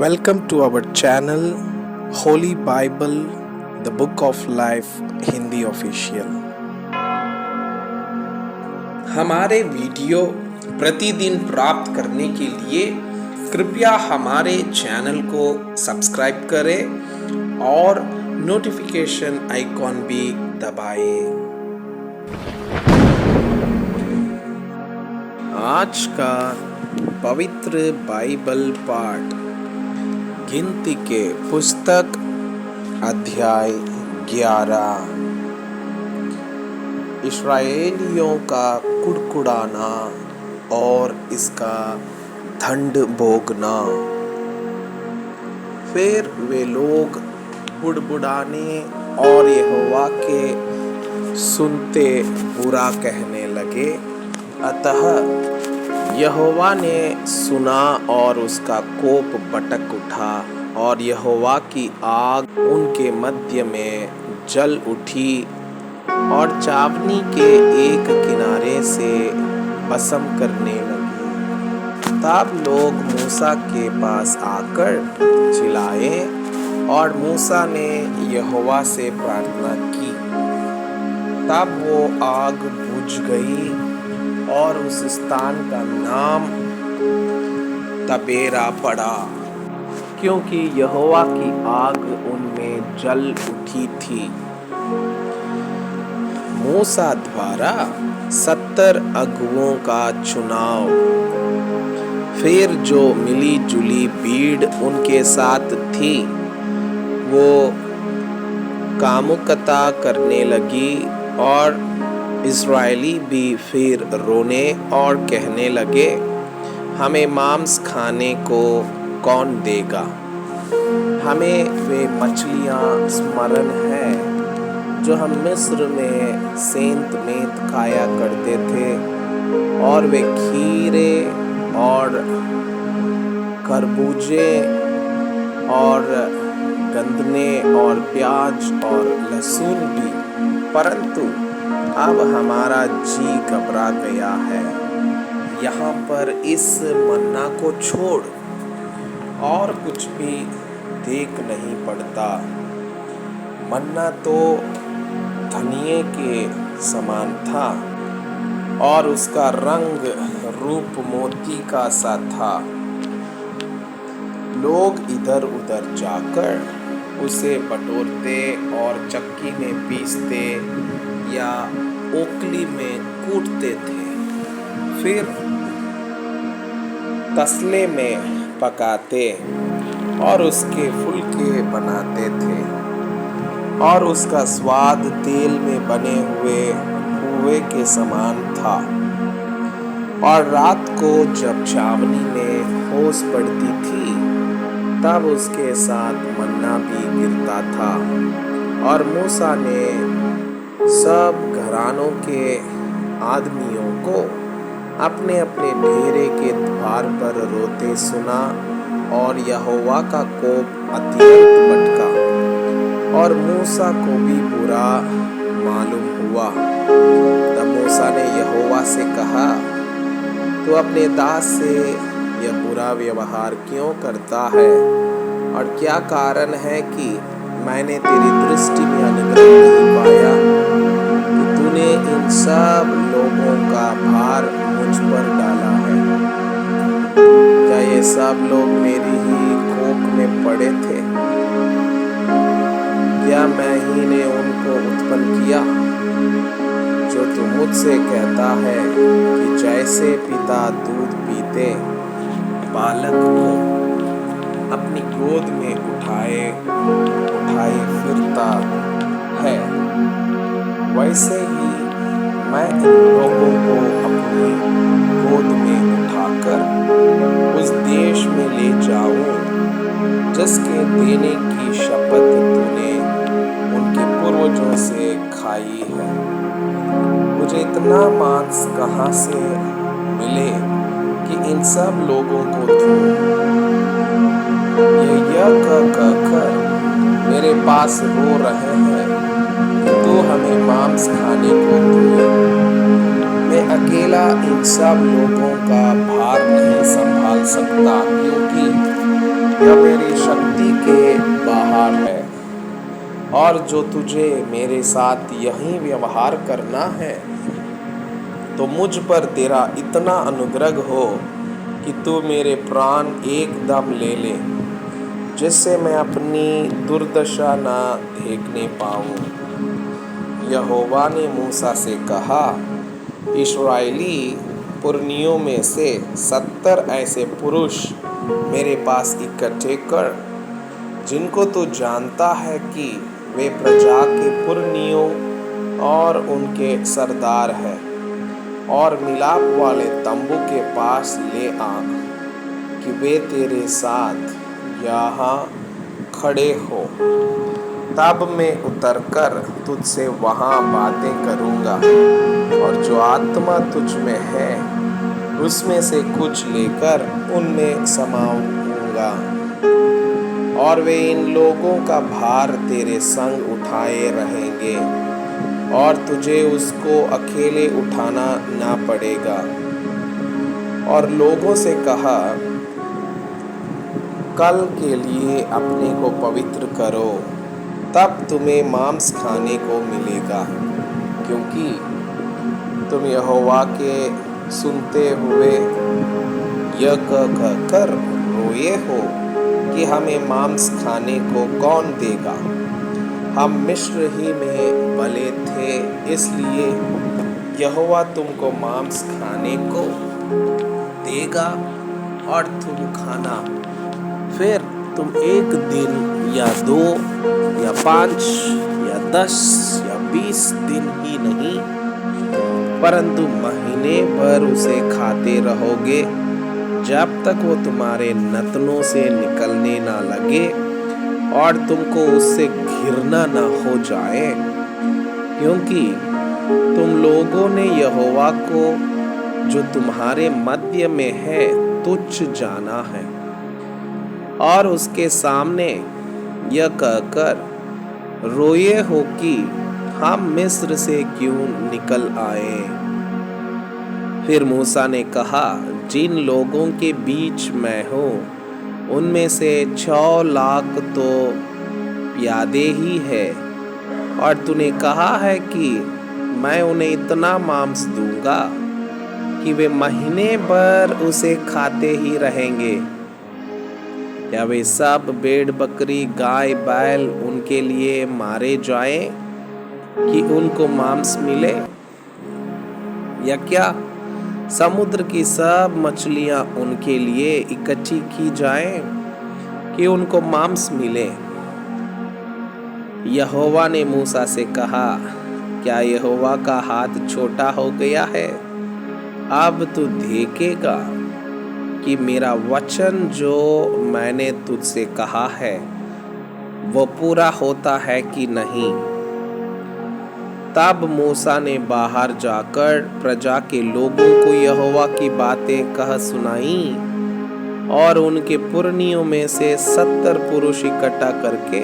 Welcome to our channel Holy Bible, the Book of Life Hindi official. हमारे video प्रतिदिन प्राप्त करने के लिए कृपया हमारे चैनल को सब्सक्राइब करें और नोटिफिकेशन आइकॉन भी दबाएं। आज का पवित्र बाइबल पाठ गिनती के पुस्तक अध्याय 11। इस्राएलियों का कुड़कुड़ाना और इसका दंड भोगना। फिर वे लोग बुड़बुड़ाने और यहोवा के सुनते बुरा कहने लगे। अतः यहोवा ने सुना और उसका कोप भड़क उठा और यहोवा की आग उनके मध्य में जल उठी और छावनी के एक किनारे से भस्म करने लगी। तब लोग मूसा के पास आकर चिल्लाए और मूसा ने यहोवा से प्रार्थना की। तब वो आग बुझ गई और उस स्थान का नाम तबेरा पड़ा, क्योंकि यहोवा की आग उनमें जल उठी थी। मूसा द्वारा 70 अगुओं का चुनाव। फिर जो मिली जुली भीड़ उनके साथ थी वो कामुकता करने लगी और इस्राएली भी फिर रोने और कहने लगे, हमें मांस खाने को कौन देगा? हमें वे मछलियाँ स्मरण हैं जो हम मिस्र में सेंत मेंत खाया करते थे, और वे खीरे और खरबूजे और गंदने और प्याज और लहसुन भी, परंतु अब हमारा जी घबरा गया है। यहाँ पर इस मन्ना को छोड़ और कुछ भी देख नहीं पड़ता। मन्ना तो धनिये के समान था और उसका रंग रूप मोती का सा था। लोग इधर उधर जाकर उसे बटोरते और चक्की में पीसते या ओखली में कूटते थे, फिर तसले में पकाते और उसके फुलके बनाते थे, और उसका स्वाद तेल में बने हुए हुए के समान था। और रात को जब छावनी में ओस पड़ती थी तब उसके साथ मन्ना भी गिरता था। और मूसा ने सब घरानों के आदमियों को अपने अपने डेरे के द्वार पर रोते सुना, और यहोवा का कोप अत्यंत भड़का और मूसा को भी बुरा मालूम हुआ। तब मूसा ने यहोवा से कहा, तू अपने दास से यह बुरा व्यवहार क्यों करता है? और क्या कारण है कि मैंने तेरी दृष्टि में अनुग्रह नहीं पाया कि तूने इन सब लोगों का भार मुझ पर डाला है? क्या ये सब लोग मेरी ही कोख में पड़े थे? क्या मैं ही ने उनको उत्पन्न किया? जो तू मुझसे कहता है कि जैसे पिता दूध पीते बालक को अपनी गोद में उठाए फिरता है, वैसे ही मैं इन लोगों को अपनी गोद में उठाकर उस देश में ले जाऊं जिसके देने की शपथ तूने उनके पूर्वजों से खाई है। मुझे इतना मांस कहाँ से मिले कि इन सब लोगों को तू यह कहकर मेरे पास रो रहे हैं कि तू हमें मांस खाने को दे। मैं अकेला इन सब लोगों का भार नहीं संभाल सकता, क्योंकि यह मेरी शक्ति के बाहर है, और जो तुझे मेरे साथ यही व्यवहार करना है तो मुझ पर तेरा इतना अनुग्रह हो कि तू मेरे प्राण एकदम ले ले, जिससे मैं अपनी दुर्दशा ना देखने पाऊं। यहोवा ने मूसा से कहा, इस्राएली पुरनियों में से 70 ऐसे पुरुष मेरे पास इकट्ठे कर, जिनको तू जानता है कि वे प्रजा के पुरनियों और उनके सरदार हैं, और मिलाप वाले तंबू के पास ले आ कि वे तेरे साथ यहाँ खड़े हो। तब मैं उतरकर तुझसे वहाँ बातें करूँगा, और जो आत्मा तुझ में है उसमें से कुछ लेकर उनमें समाऊंगा, और वे इन लोगों का भार तेरे संग उठाए रहेंगे, और तुझे उसको अकेले उठाना ना पड़ेगा। और लोगों से कहा, कल के लिए अपने को पवित्र करो, तब तुम्हें मांस खाने को मिलेगा, क्योंकि तुम यहोवा के सुनते हुए यह कहकर रोए हो कि हमें मांस खाने को कौन देगा। हम मिस्र ही में पले थे, इसलिए यहोवा तुमको मांस खाने को देगा और तुम खाना। फिर तुम 1 दिन या 2 या 5 या 10 या 20 दिन ही नहीं, परंतु महीने भर उसे खाते रहोगे, जब तक वो तुम्हारे नतनों से निकलने ना लगे और तुमको उससे घिरना ना हो जाए, क्योंकि तुम लोगों ने यहोवा को जो तुम्हारे मध्य में है तुच्छ जाना है, और उसके सामने यह कहकर रोए हो कि हम मिस्र से क्यों निकल आए। फिर मूसा ने कहा, जिन लोगों के बीच मैं हूँ उनमें से 6 लाख तो प्यादे ही है, और तूने कहा है कि मैं उन्हें इतना मांस दूंगा कि वे महीने भर उसे खाते ही रहेंगे। क्या वे सब भेड़ बकरी गाय बैल उनके लिए मारे जाएं कि उनको मांस मिले, या क्या समुद्र की सब मछलियां उनके लिए इकट्ठी की जाएं कि उनको मांस मिले। यहोवा ने मूसा से कहा, क्या यहोवा का हाथ छोटा हो गया है? अब तू देखेगा कि मेरा वचन जो मैंने तुझसे कहा है वो पूरा होता है कि नहीं। तब मूसा ने बाहर जाकर प्रजा के लोगों को यहोवा की बातें कह सुनाई, और उनके पुरनियों में से 70 पुरुष इकट्ठा करके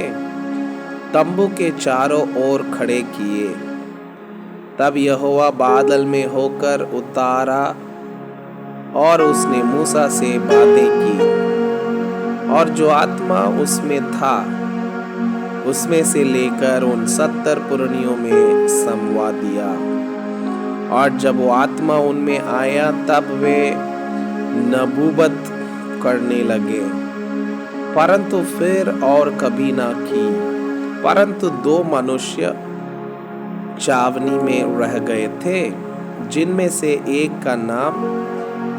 तंबू के चारों ओर खड़े किए। तब यहोवा बादल में होकर उतारा, और उसने मूसा से बातें की, और जो आत्मा उसमें था उसमें से लेकर उन 70 पुरनियों में समवा दिया। और जब वो आत्मा उनमें आया तब वे नबूवत करने लगे, परंतु फिर और कभी ना की। परंतु 2 मनुष्य छावनी में रह गए थे, जिनमें से एक का नाम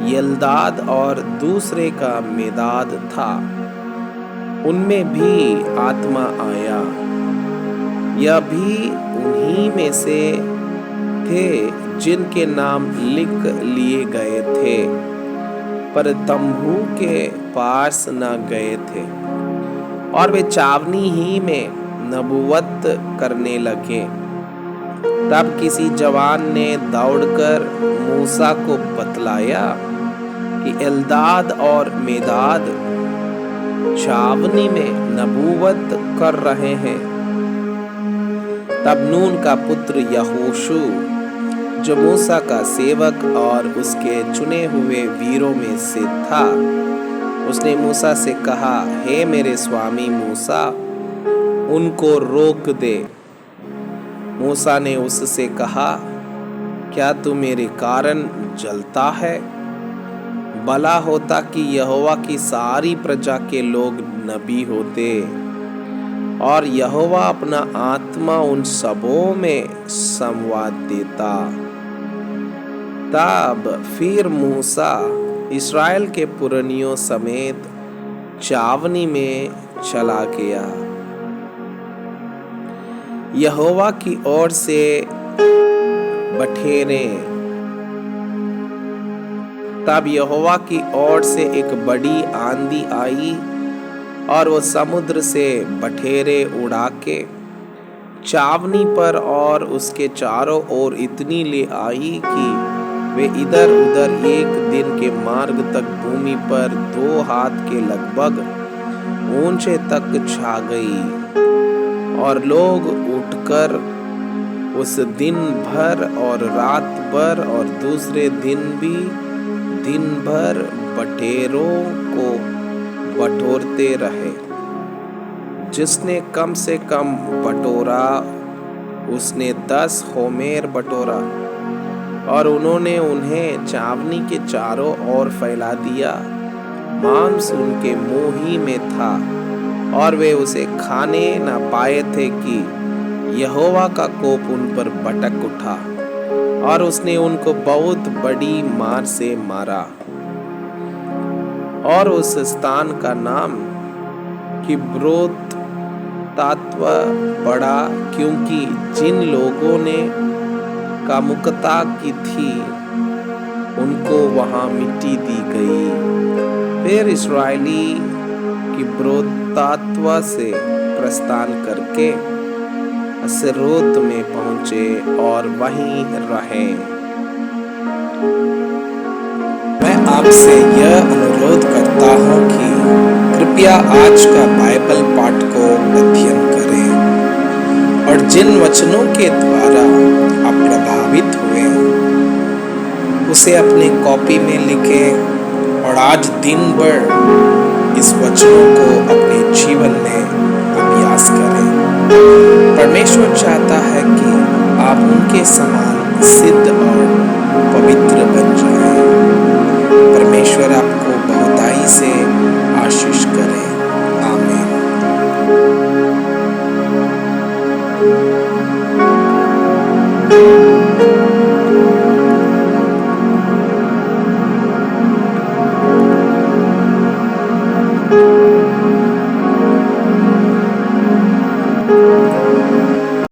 यल्दाद और दूसरे का मेदाद था। उनमें भी आत्मा आया। यह भी उन्हीं में से थे जिनके नाम लिख लिए गए थे, पर तंबू के पास न गए थे, और वे छावनी ही में नबूवत करने लगे। तब किसी जवान ने दौड़कर मूसा को बतलाया कि एल्दाद और मेदाद छावनी में नबूवत कर रहे हैं। तब नून का पुत्र यहोशू, जो मूसा का सेवक और उसके चुने हुए वीरों में से था, उसने मूसा से कहा, हे मेरे स्वामी मूसा, उनको रोक दे। मूसा ने उससे कहा, क्या तू मेरे कारण जलता है? भला होता कि यहोवा की सारी प्रजा के लोग नबी होते और यहोवा अपना आत्मा उन सबों में संवाद देता। तब फिर मूसा इस्राएल के पुरनियों समेत छावनी में चला गया। यहोवा की ओर से बठेरे। तब यहोवा की ओर से एक बड़ी आंधी आई और वो समुद्र से बठेरे उड़ा के छावनी पर और उसके चारों ओर इतनी ले आई कि वे इधर उधर एक दिन के मार्ग तक भूमि पर 2 हाथ के लगभग ऊंचे तक छा गई। और लोग उठकर उस दिन भर और रात भर और दूसरे दिन भी दिन भर बटेरों को बटोरते रहे। जिसने कम से कम बटोरा उसने 10 होमेर बटोरा। और उन्होंने उन्हें छावनी के चारों ओर फैला दिया। मांस उनके मुंह ही में था और वे उसे खाने न पाए थे कि यहोवा का कोप उन पर भड़क उठा और उसने उनको बहुत बड़ी मार से मारा। और उस स्थान का नाम किब्रोत तात्वा पड़ा, क्योंकि जिन लोगों ने कामुकता की थी उनको वहां मिट्टी दी गई। फिर इस्राएली किब्रोत तात्वा से प्रस्थान करके असरोत में पहुंचे और वहीं रहे। मैं आपसे यह अनुरोध करता हूं कि कृपया आज का बाइबल पाठ को अध्ययन करें और जिन वचनों के द्वारा आप प्रभावित हुए उसे अपनी कॉपी में लिखें और आज दिन भर इस वचनों को अपने जीवन में अभ्यास करें। परमेश्वर चाहता है कि आप उनके समान सिद्ध और पवित्र बन जाएं।